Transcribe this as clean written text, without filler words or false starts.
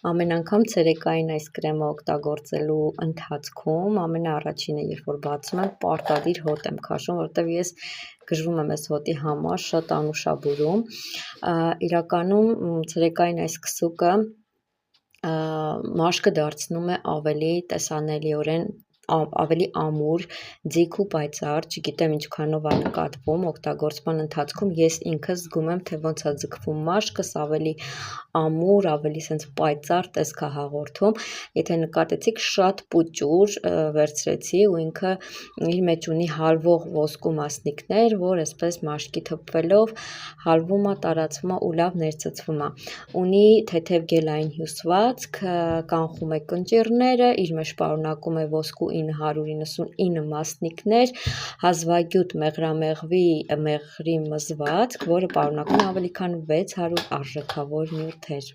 Ամեն անգամ ցերեկային այս կրեմը օգտագործելու ընթացքում ամենաառաջինը, երբ որ բացում եմ, պարտադիր հոտ եմ քաշում, որովհետև ես գժվում եմ այս հոտի համար, շատ անուշաբուրում։ Իրականում ցերեկային այս քսուկը մաշկը դարձնում է ավելի տեսանելիորեն ավելի ամուր, ձիգ ու պայծառ, չգիտեմ ինչքանով է նկատվում օգտագործման ընթացքում, ես ինքս զգում եմ, թե ոնց է ձգվում մաշկս, ավելի ամուր, ավելի սենց պայծառ տեսք է հաղորդում, եթե նկատեցիք շատ պուճուր վերցրեցի ու ինքը իր մեջ ունի հալվող ոսկու մասնիկներ, որ այսպես մաշկի թփվելով հալվում է, տարածվում է ու լավ ներծծվում է, ունի թեթև գելային հյուսվածք, կանխում է կնճիռները, իր մեջ պարունակում է ոսկու 999 մասնիկներ, հազվագյուտ մեղրամեղվի մեղրի մզվածք, որը պարունակում է ավելի քան 600 արժեքավոր նյութեր։